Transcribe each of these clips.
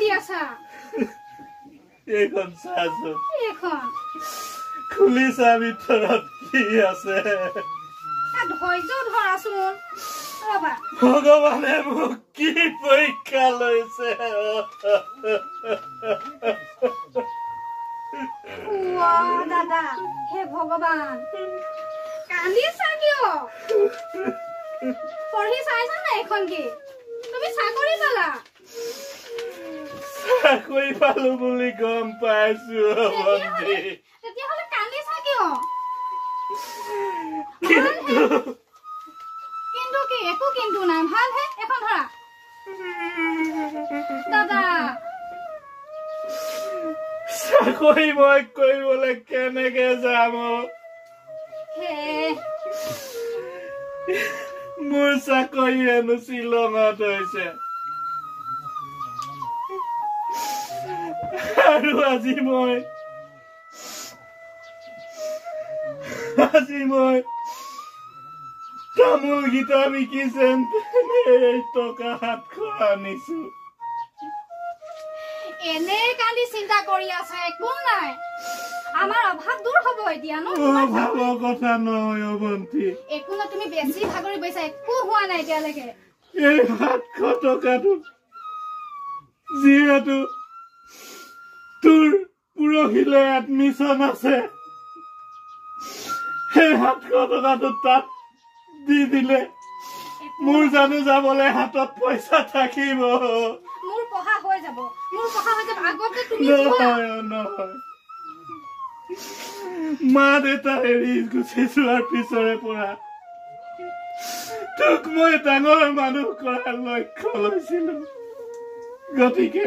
কান্দি আছা এইখন চাচোন এইখন খুলি চা ভিতৰত কি আছে ধৈৰ্য ধৰাচোন ৰবা ভগৱানে মোক কি পৰীক্ষা লৈছে দাদা হে ভগৱান কান্দিছা কিয় পঢ়ি চাইছা না এখন কি তুমি চাকৰি পালা চাকৰি পালো বুলি গম পাইছো ভণ্টি তেতিয়াহ'লে কান্দিছা কিয় কিন্তু কি একো কিন্তু নাই ভাল হে এখন ধৰা দাদা চাকৰি মই কৰিবলৈ কেনেকে যাম মোৰ চাকৰি হেনো শ্বিলঙত হৈছে আৰু আজি মই তামোল গীতা বিকিছেন টকা 700 আনিছো এনে কান্দি চিন্তা কৰি আছে একো নাই আমাৰ অভাৱ দূৰ হ'ব এতিয়া ন অভাৱৰ কথা নহয় ভণ্টি একো না তুমি বেছি ভাগৰি গৈছা একো হোৱা নাই এতিয়ালৈকে এই 700 টকাটো যিহেতু তোৰ পুৰহিলে এডমিশ্যন আছে সেই 700 টকাটো তাত দি দিলে মোৰ জানো যাবলৈ হাতত পইচা থাকিব মোৰ পঢ়া হৈ যাব আগতে তুমি নহয় মা দেউতা এৰি গুচি যোৱাৰ পিছৰে পৰা তোক মই ডাঙৰ মানুহ কৰাৰ লক্ষ্য লৈছিলো গতিকে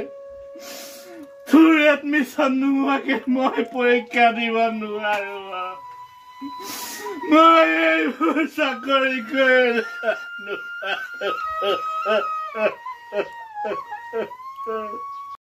তোৰ এডমিশ্যন নোহোৱাকে মই পৰীক্ষা দিব নোৱাৰো মই এইবোৰ চাকৰি কৰি